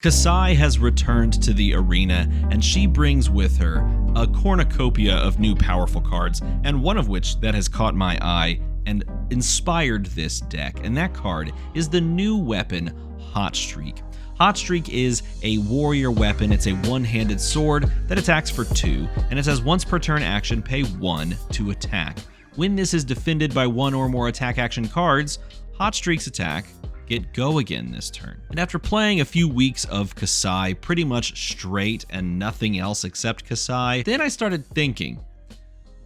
Kassai has returned to the arena, and she brings with her a cornucopia of new powerful cards, and one of which that has caught my eye and inspired this deck, and that card is the new weapon, Hot Streak. Hot Streak is a warrior weapon. It's a one-handed sword that attacks for 2, and it says once per turn action, pay 1 to attack. When this is defended by 1 or more attack action cards, Hot Streak's attack get go again this turn. And after playing a few weeks of Kassai pretty much straight and nothing else except Kassai, then I started thinking,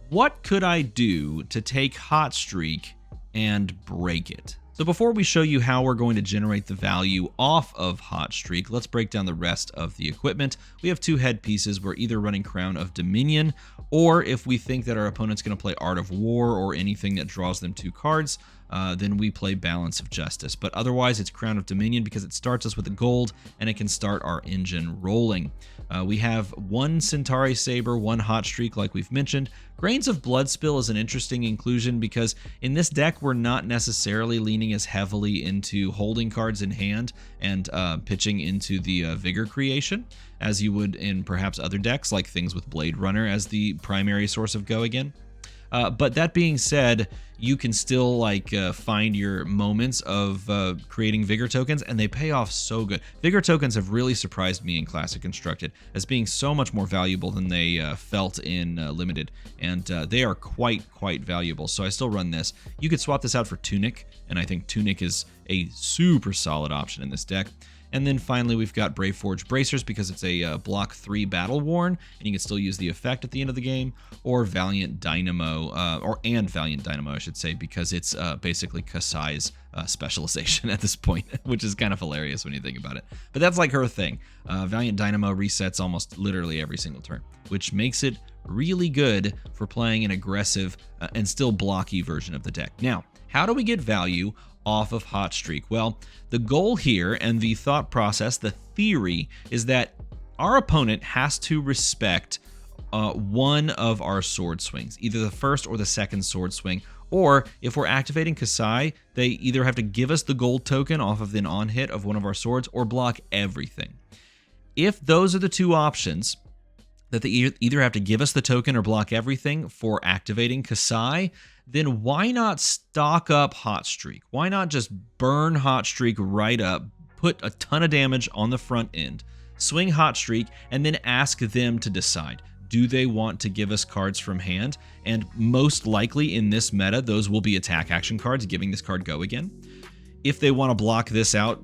what could I do to take Hot Streak and break it? So before we show you how we're going to generate the value off of Hot Streak, let's break down the rest of the equipment. We have 2 headpieces. We're either running Crown of Dominion, or if we think that our opponent's going to play Art of War or anything that draws them 2 cards, then we play Balance of Justice. But otherwise, it's Crown of Dominion because it starts us with a gold and it can start our engine rolling. We have 1 Centauri Saber, 1 Hot Streak, like we've mentioned. Grains of Bloodspill is an interesting inclusion because in this deck, we're not necessarily leaning as heavily into holding cards in hand and pitching into the Vigor creation as you would in perhaps other decks, like things with Blade Runner as the primary source of go again. But that being said, you can still find your moments of creating Vigor tokens, and they pay off so good. Vigor tokens have really surprised me in Classic Constructed as being so much more valuable than they felt in Limited, and they are quite valuable. So I still run this. You could swap this out for Tunic, and I think Tunic is a super solid option in this deck. And then finally, we've got Braveforge Bracers because it's a block 3 Battle Worn, and you can still use the effect at the end of the game, or Valiant Dynamo, and Valiant Dynamo, I should say, because it's basically Kassai's specialization at this point, which is kind of hilarious when you think about it. But that's like her thing. Valiant Dynamo resets almost literally every single turn, which makes it really good for playing an aggressive and still blocky version of the deck. Now, how do we get value off of Hot Streak? Well, the goal here and the thought process, the theory, is that our opponent has to respect one of our sword swings, either the first or the second sword swing, or if we're activating Kassai, they either have to give us the gold token off of an on hit of one of our swords or block everything. If those are the 2 options, that they either have to give us the token or block everything for activating Kassai, then why not stock up Hot Streak? Why not just burn Hot Streak right up, put a ton of damage on the front end, swing Hot Streak, and then ask them to decide. Do they want to give us cards from hand? And most likely in this meta, those will be attack action cards, giving this card go again. If they want to block this out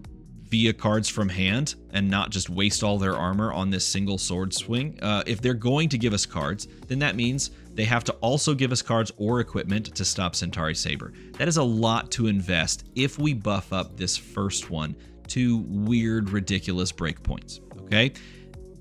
via cards from hand and not just waste all their armor on this single sword swing, if they're going to give us cards, then that means they have to also give us cards or equipment to stop Centauri Saber. That is a lot to invest if we buff up this first one to weird, ridiculous breakpoints, okay?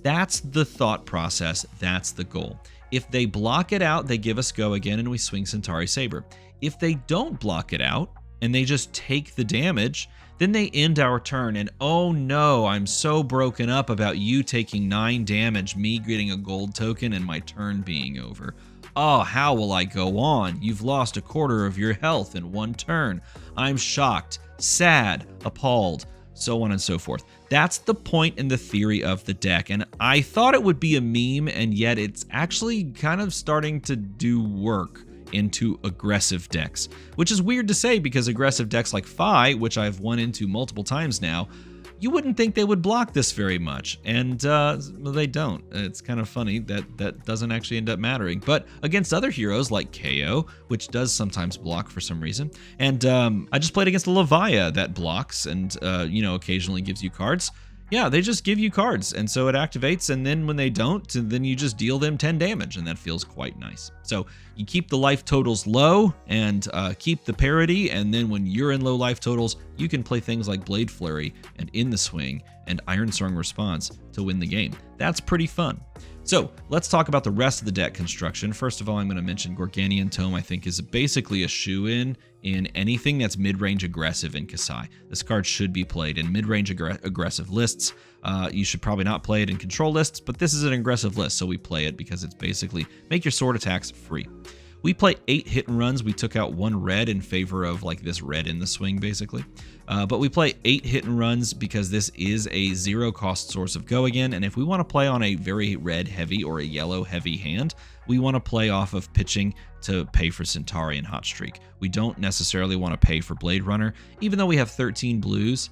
That's the thought process. That's the goal. If they block it out, they give us go again and we swing Centauri Saber. If they don't block it out and they just take the damage, then they end our turn, and oh no, I'm so broken up about you taking 9 damage, me getting a gold token, and my turn being over. Oh, how will I go on? You've lost a quarter of your health in 1 turn. I'm shocked, sad, appalled, so on and so forth. That's the point and the theory of the deck, and I thought it would be a meme, and yet it's actually kind of starting to do work into aggressive decks, which is weird to say because aggressive decks like Fi, which I've won into multiple times now, you wouldn't think they would block this very much, and they don't. It's kind of funny that doesn't actually end up mattering. But against other heroes like KO, which does sometimes block for some reason, and I just played against a Levia that blocks and occasionally gives you cards. Yeah, they just give you cards, and so it activates, and then when they don't, then you just deal them 10 damage, and that feels quite nice. So you keep the life totals low and keep the parity, and then when you're in low life totals, you can play things like Blade Flurry and In the Swing and Iron Song Response to win the game. That's pretty fun. So let's talk about the rest of the deck construction. First of all, I'm going to mention Gorganian Tome, I think, is basically a shoo-in in anything that's mid-range aggressive in Kassai. This card should be played in mid-range aggressive lists. You should probably not play it in control lists, but this is an aggressive list, so we play it because it's basically make your sword attacks free. We play 8 hit and runs. We took out 1 red in favor of like this red in the swing, basically. But we play 8 hit and runs because this is a 0 cost source of go again. And if we want to play on a very red heavy or a yellow heavy hand, we want to play off of pitching to pay for Centauri and Hot Streak. We don't necessarily want to pay for Blade Runner, even though we have 13 blues.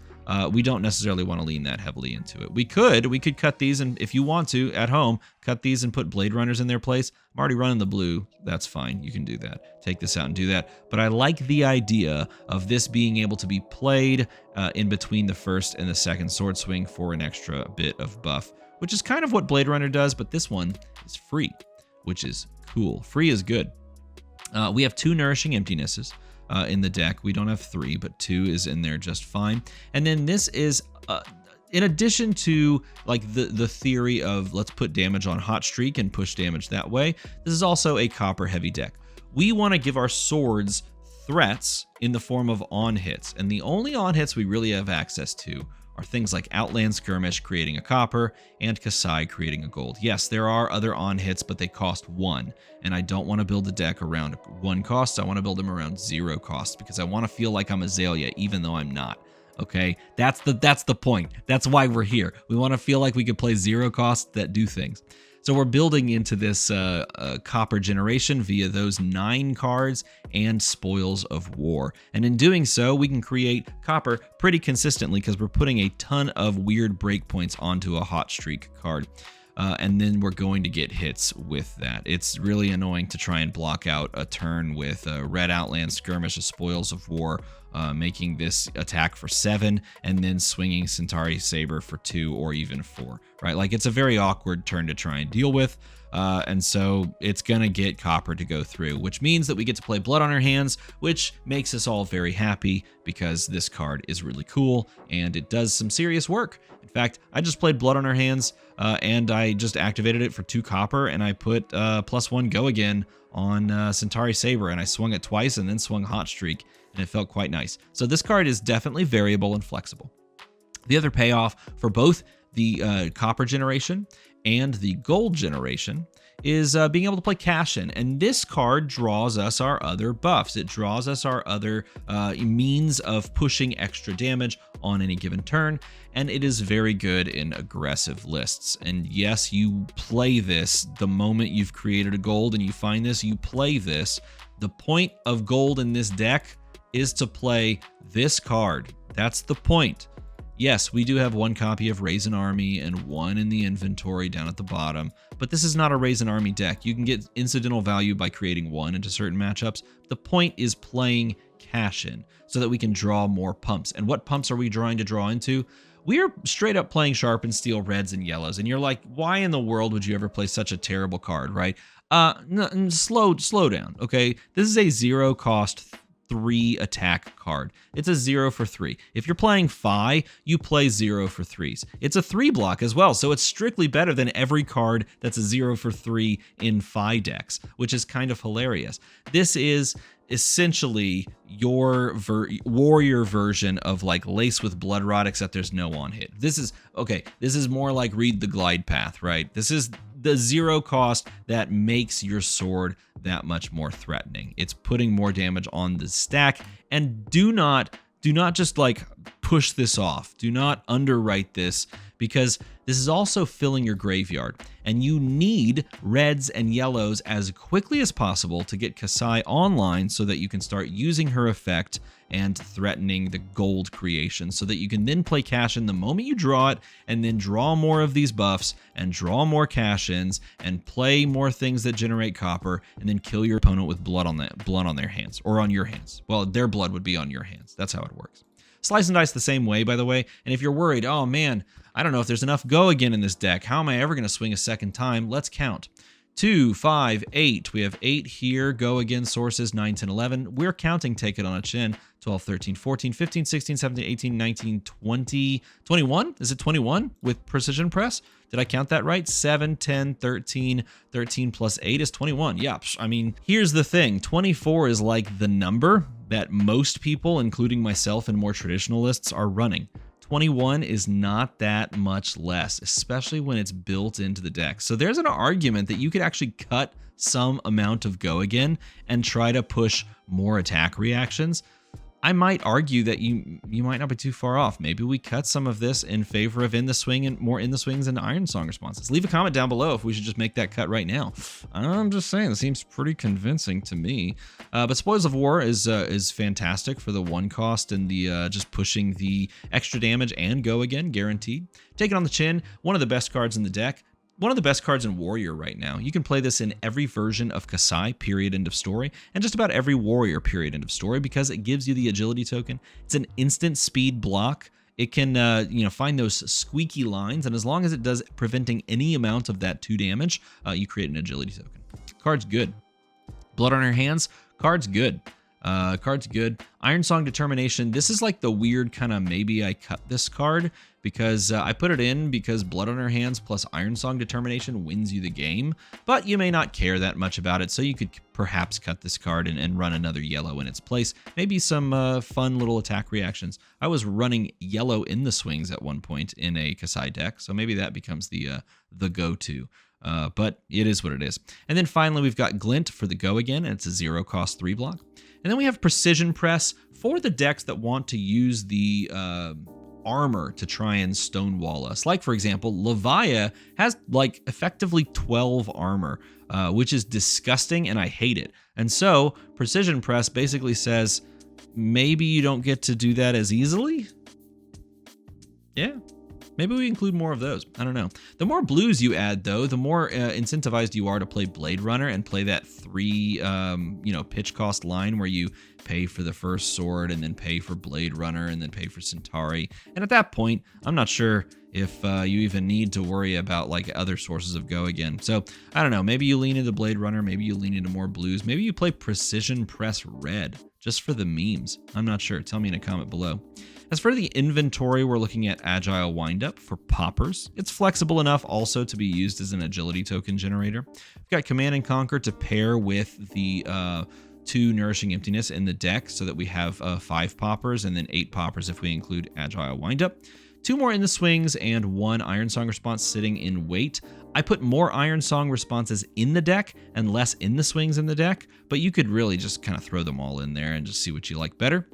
We don't necessarily want to lean that heavily into it. We could cut these, and if you want to, at home, cut these and put Blade Runners in their place. I'm already running the blue. That's fine. You can do that. Take this out and do that. But I like the idea of this being able to be played in between the first and the second sword swing for an extra bit of buff, which is kind of what Blade Runner does, but this one is free, which is cool. Free is good. We have 2 Nourishing Emptinesses in the deck. We don't have 3, but 2 is in there just fine. And then this is, in addition to like the theory of let's put damage on Hot Streak and push damage that way, this is also a copper heavy deck. We want to give our swords threats in the form of on hits, and the only on hits we really have access to are things like Outland Skirmish creating a copper and Kassai creating a gold. Yes, there are other on hits, but they cost 1, and I don't want to build a deck around 1 cost. I want to build them around 0 cost because I want to feel like I'm Azalea even though I'm not. Okay, that's the point. That's why we're here. We want to feel like we could play 0 costs that do things. So we're building into this copper generation via those 9 cards and Spoils of War. And in doing so, we can create copper pretty consistently because we're putting a ton of weird breakpoints onto a Hot Streak card. And then we're going to get hits with that. It's really annoying to try and block out a turn with a Red Outland Skirmish, a Spoils of War, making this attack for 7, and then swinging Centauri Saber for 2 or even 4, right? Like, it's a very awkward turn to try and deal with. And so it's going to get copper to go through, which means that we get to play Blood on our hands, which makes us all very happy because this card is really cool and it does some serious work. In fact, I just played Blood on our hands and I just activated it for 2 copper, and I put +1 go again on Centauri Saber, and I swung it twice and then swung Hot Streak, and it felt quite nice. So this card is definitely variable and flexible. The other payoff for both the copper generation and the gold generation is being able to play cash in, and this card draws us our other buffs. It draws us our other means of pushing extra damage on any given turn, and it is very good in aggressive lists. And yes, you play this the moment you've created a gold and you find this, you play this. The point of gold in this deck is to play this card. That's the point. Yes, we do have 1 copy of Raisin Army and 1 in the inventory down at the bottom, but this is not a Raisin Army deck. You can get incidental value by creating 1 into certain matchups. The point is playing cash in so that we can draw more pumps. And what pumps are we trying to draw into? We are straight up playing Sharpened Steel reds and yellows, and you're like, why in the world would you ever play such a terrible card, right? Slow down, okay? This is a 0 cost 3 attack card. It's a 0 for 3. If you're playing Phi, you play 0 for 3s. It's a 3 block as well, so it's strictly better than every card that's a 0 for 3 in Phi decks, which is kind of hilarious. This is essentially your warrior version of like Lace with Blood Rot, except there's no on hit. This is more like Read the Glide Path, right? This is the 0 cost that makes your sword that much more threatening. It's putting more damage on the stack, and do not just like push this off. Do not underwrite this, because this is also filling your graveyard, and you need reds and yellows as quickly as possible to get Kassai online so that you can start using her effect and threatening the gold creation, so that you can then play cash in the moment you draw it, and then draw more of these buffs and draw more cash ins and play more things that generate copper, and then kill your opponent with blood on their hands, or on your hands. Well, their blood would be on your hands. That's how it works. Slice and Dice the same way, by the way. And if you're worried, oh man, I don't know if there's enough go again in this deck. How am I ever going to swing a second time? Let's count. 2, 5, 8. We have 8 here. Go again sources 9, 10, 11. We're counting Take It on a Chin. 12, 13, 14, 15, 16, 17, 18, 19, 20, 21? Is it 21 with Precision Press? Did I count that right? 7, 10, 13, 13 plus 8 is 21. Yeah, I mean, here's the thing. 24 is like the number that most people, including myself and more traditional lists, are running. 21 is not that much less, especially when it's built into the deck. So there's an argument that you could actually cut some amount of go again and try to push more attack reactions, I might argue that you might not be too far off. Maybe we cut some of this in favor of in the swing and more in the swings and Iron Song responses. Leave a comment down below if we should just make that cut right now. I'm just saying, it seems pretty convincing to me. But Spoils of War is fantastic for the 1 cost and the just pushing the extra damage and go again, guaranteed. Take it on the chin, one of the best cards in the deck. One of the best cards in Warrior right now. You can play this in every version of Kassai, period, end of story, and just about every Warrior, period, end of story, because it gives you the agility token. It's an instant speed block. It can, find those squeaky lines, and as long as it does preventing any amount of that 2 damage, you create an agility token. Card's good. Blood on Your Hands, card's good. Card's good. Iron Song Determination. This is like the weird kind of maybe I cut this card because I put it in because Blood on Her Hands plus Iron Song Determination wins you the game, but you may not care that much about it, so you could perhaps cut this card and run another yellow in its place. Maybe some fun little attack reactions. I was running yellow in the swings at one point in a Kassai deck, so maybe that becomes the go-to. But it is what it is. And then finally, we've got Glint for the go again, and it's a 0 cost 3 block. And then we have Precision Press for the decks that want to use the armor to try and stonewall us. Like, for example, Levia has like effectively 12 armor, which is disgusting, and I hate it. And so Precision Press basically says, maybe you don't get to do that as easily? Yeah. Maybe we include more of those. I don't know. The more blues you add, though, the more incentivized you are to play Blade Runner and play that 3, pitch cost line where you pay for the first sword and then pay for Blade Runner and then pay for Centauri. And at that point, I'm not sure if you even need to worry about like other sources of go again. So I don't know. Maybe you lean into Blade Runner. Maybe you lean into more blues. Maybe you play Precision Press Red just for the memes. I'm not sure. Tell me in a comment below. As for the inventory, we're looking at Agile Windup for poppers. It's flexible enough also to be used as an agility token generator. We've got Command and Conquer to pair with the 2 Nourishing Emptiness in the deck so that we have 5 poppers and then 8 poppers if we include Agile Windup. 2 more in the swings and 1 Iron Song response sitting in wait. I put more Iron Song responses in the deck and less in the swings in the deck, but you could really just kind of throw them all in there and just see what you like better.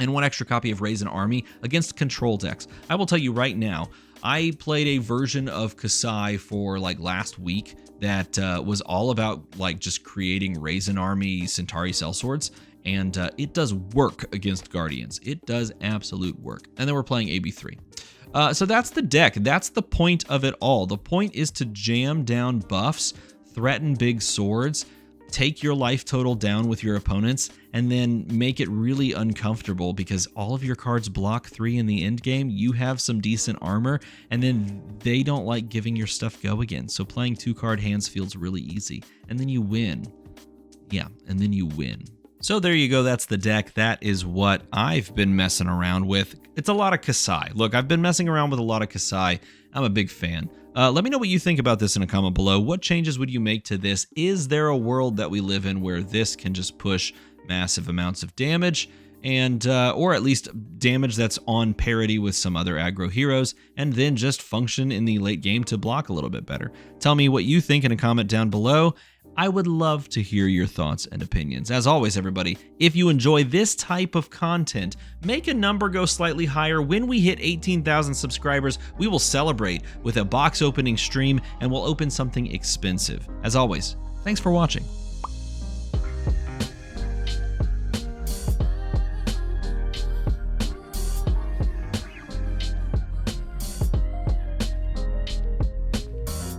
And 1 extra copy of Raise an Army against control decks. I will tell you right now, I played a version of Kassai for like last week that was all about like just creating Raise an Army Centauri Sellswords, and it does work against Guardians. It does absolute work. And then we're playing AB3. So that's the deck. That's the point of it all. The point is to jam down buffs, threaten big swords, take your life total down with your opponents, and then make it really uncomfortable because all of your cards block 3 in the end game. You have some decent armor, and then they don't like giving your stuff go again. So playing 2-card hands feels really easy, and then you win. Yeah, and then you win. So there you go, that's the deck. That is what I've been messing around with. It's a lot of Kassai. Look, I've been messing around with a lot of Kassai. I'm a big fan. Let me know what you think about this in a comment below. What changes would you make to this? Is there a world that we live in where this can just push massive amounts of damage, and or at least damage that's on parity with some other aggro heroes, and then just function in the late game to block a little bit better? Tell me what you think in a comment down below. I would love to hear your thoughts and opinions. As always, everybody, if you enjoy this type of content, make a number go slightly higher. When we hit 18,000 subscribers, we will celebrate with a box opening stream, and we'll open something expensive. As always, thanks for watching.